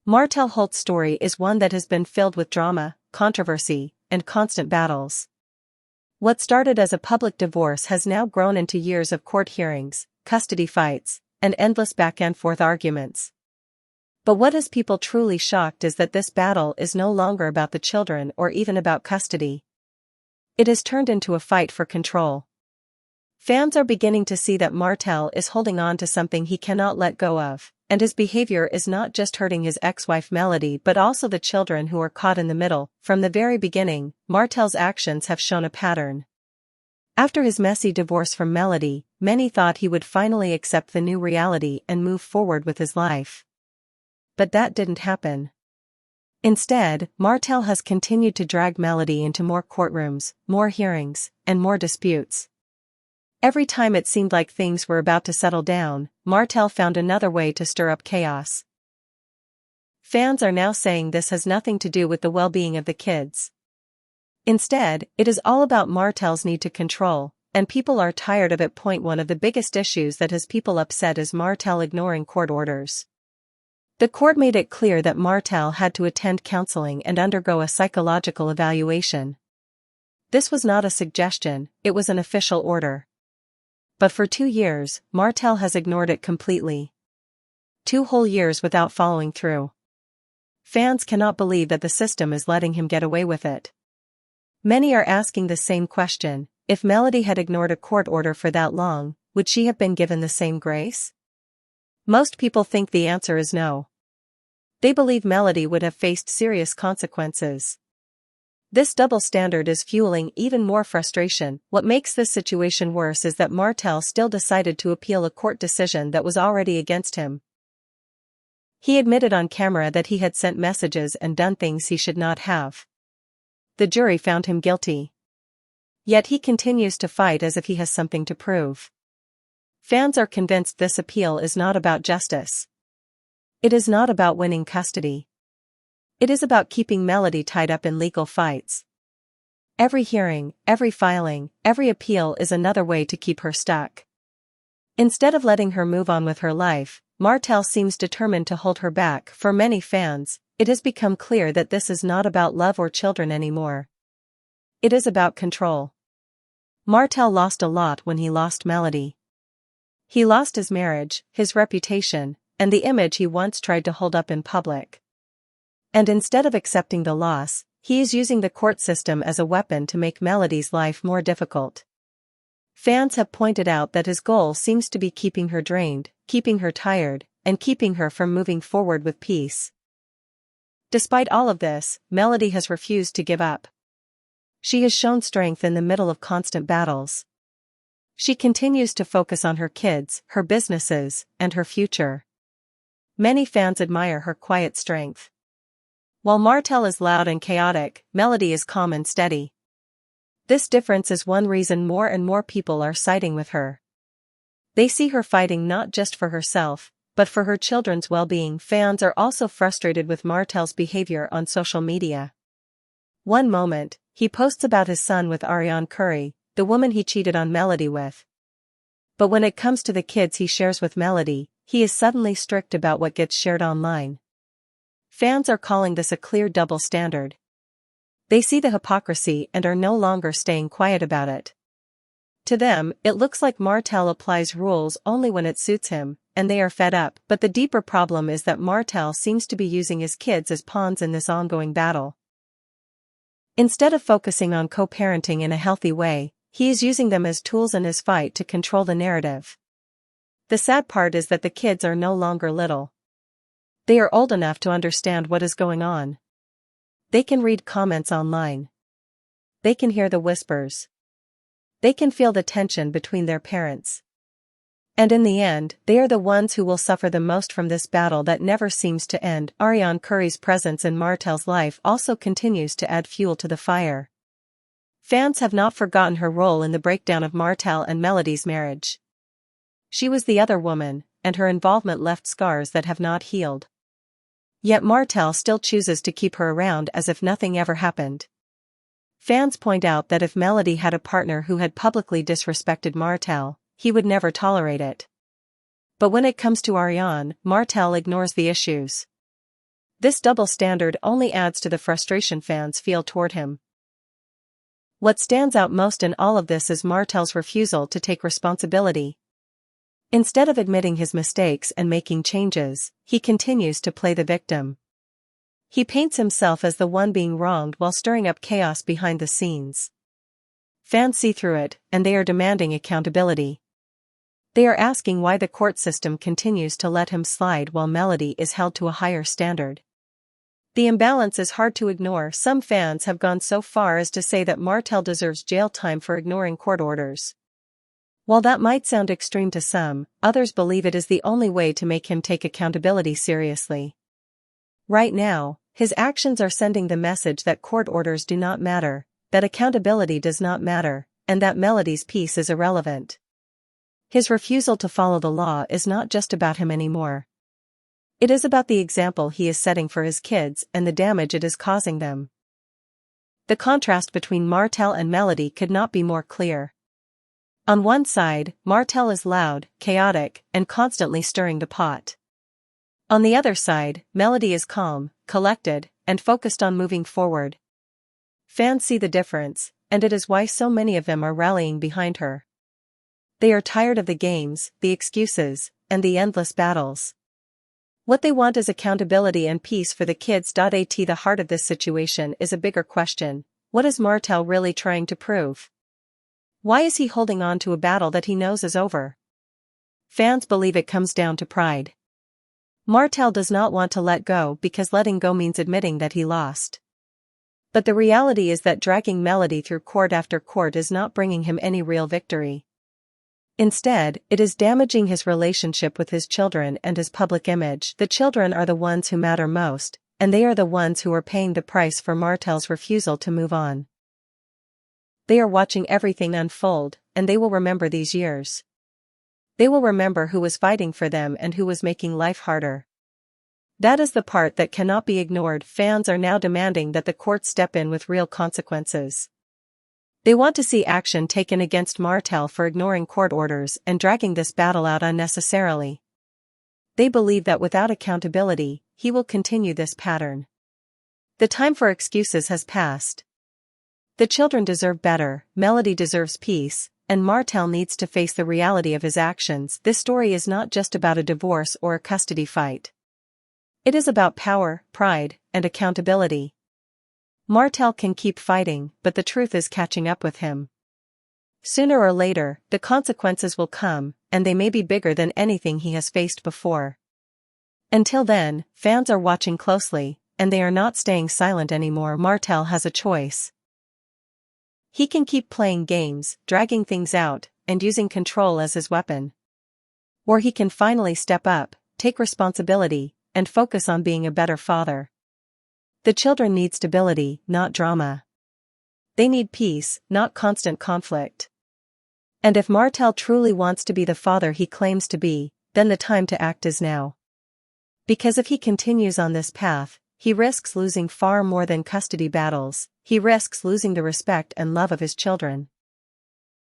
Martell Holt's story is one that has been filled with drama, controversy, and constant battles. What started as a public divorce has now grown into years of court hearings, custody fights, and endless back-and-forth arguments. But what has people truly shocked is that this battle is no longer about the children or even about custody. It has turned into a fight for control. Fans are beginning to see that Martell is holding on to something he cannot let go of, and his behavior is not just hurting his ex-wife Melody but also the children who are caught in the middle. From the very beginning, Martell's actions have shown a pattern. After his messy divorce from Melody, many thought he would finally accept the new reality and move forward with his life. But that didn't happen. Instead, Martell has continued to drag Melody into more courtrooms, more hearings, and more disputes. Every time it seemed like things were about to settle down, Martell found another way to stir up chaos. Fans are now saying this has nothing to do with the well-being of the kids. Instead, it is all about Martell's need to control, and people are tired of it. One of the biggest issues that has people upset is Martell ignoring court orders. The court made it clear that Martell had to attend counseling and undergo a psychological evaluation. This was not a suggestion, it was an official order. But for 2 years, Martell has ignored it completely. 2 whole years without following through. Fans cannot believe that the system is letting him get away with it. Many are asking the same question: if Melody had ignored a court order for that long, would she have been given the same grace? Most people think the answer is no. They believe Melody would have faced serious consequences. This double standard is fueling even more frustration. What makes this situation worse is that Martell still decided to appeal a court decision that was already against him. He admitted on camera that he had sent messages and done things he should not have. The jury found him guilty. Yet he continues to fight as if he has something to prove. Fans are convinced this appeal is not about justice. It is not about winning custody. It is about keeping Melody tied up in legal fights. Every hearing, every filing, every appeal is another way to keep her stuck. Instead of letting her move on with her life, Martell seems determined to hold her back. For many fans, it has become clear that this is not about love or children anymore. It is about control. Martell lost a lot when he lost Melody. He lost his marriage, his reputation, and the image he once tried to hold up in public. And instead of accepting the loss, he is using the court system as a weapon to make Melody's life more difficult. Fans have pointed out that his goal seems to be keeping her drained, keeping her tired, and keeping her from moving forward with peace. Despite all of this, Melody has refused to give up. She has shown strength in the middle of constant battles. She continues to focus on her kids, her businesses, and her future. Many fans admire her quiet strength. While Martell is loud and chaotic, Melody is calm and steady. This difference is one reason more and more people are siding with her. They see her fighting not just for herself, but for her children's well-being. Fans are also frustrated with Martell's behavior on social media. One moment, he posts about his son with Ariane Curry, the woman he cheated on Melody with. But when it comes to the kids he shares with Melody, he is suddenly strict about what gets shared online. Fans are calling this a clear double standard. They see the hypocrisy and are no longer staying quiet about it. To them, it looks like Martell applies rules only when it suits him, and they are fed up. But the deeper problem is that Martell seems to be using his kids as pawns in this ongoing battle. Instead of focusing on co-parenting in a healthy way, he is using them as tools in his fight to control the narrative. The sad part is that the kids are no longer little. They are old enough to understand what is going on. They can read comments online. They can hear the whispers. They can feel the tension between their parents. And in the end, they are the ones who will suffer the most from this battle that never seems to end. Ariane Curry's presence in Martell's life also continues to add fuel to the fire. Fans have not forgotten her role in the breakdown of Martell and Melody's marriage. She was the other woman, and her involvement left scars that have not healed. Yet Martell still chooses to keep her around as if nothing ever happened. Fans point out that if Melody had a partner who had publicly disrespected Martell, he would never tolerate it. But when it comes to Ariane, Martell ignores the issues. This double standard only adds to the frustration fans feel toward him. What stands out most in all of this is Martell's refusal to take responsibility. Instead of admitting his mistakes and making changes, he continues to play the victim. He paints himself as the one being wronged while stirring up chaos behind the scenes. Fans see through it, and they are demanding accountability. They are asking why the court system continues to let him slide while Melody is held to a higher standard. The imbalance is hard to ignore. Some fans have gone so far as to say that Martell deserves jail time for ignoring court orders. While that might sound extreme to some, others believe it is the only way to make him take accountability seriously. Right now, his actions are sending the message that court orders do not matter, that accountability does not matter, and that Melody's peace is irrelevant. His refusal to follow the law is not just about him anymore. It is about the example he is setting for his kids and the damage it is causing them. The contrast between Martell and Melody could not be more clear. On one side, Martell is loud, chaotic, and constantly stirring the pot. On the other side, Melody is calm, collected, and focused on moving forward. Fans see the difference, and it is why so many of them are rallying behind her. They are tired of the games, the excuses, and the endless battles. What they want is accountability and peace for the kids. At the heart of this situation is a bigger question: what is Martell really trying to prove? Why is he holding on to a battle that he knows is over? Fans believe it comes down to pride. Martell does not want to let go because letting go means admitting that he lost. But the reality is that dragging Melody through court after court is not bringing him any real victory. Instead, it is damaging his relationship with his children and his public image. The children are the ones who matter most, and they are the ones who are paying the price for Martell's refusal to move on. They are watching everything unfold, and they will remember these years. They will remember who was fighting for them and who was making life harder. That is the part that cannot be ignored. Fans are now demanding that the courts step in with real consequences. They want to see action taken against Martell for ignoring court orders and dragging this battle out unnecessarily. They believe that without accountability, he will continue this pattern. The time for excuses has passed. The children deserve better, Melody deserves peace, and Martell needs to face the reality of his actions. This story is not just about a divorce or a custody fight. It is about power, pride, and accountability. Martell can keep fighting, but the truth is catching up with him. Sooner or later, the consequences will come, and they may be bigger than anything he has faced before. Until then, fans are watching closely, and they are not staying silent anymore. Martell has a choice. He can keep playing games, dragging things out, and using control as his weapon. Or he can finally step up, take responsibility, and focus on being a better father. The children need stability, not drama. They need peace, not constant conflict. And if Martell truly wants to be the father he claims to be, then the time to act is now. Because if he continues on this path, he risks losing far more than custody battles. He risks losing the respect and love of his children.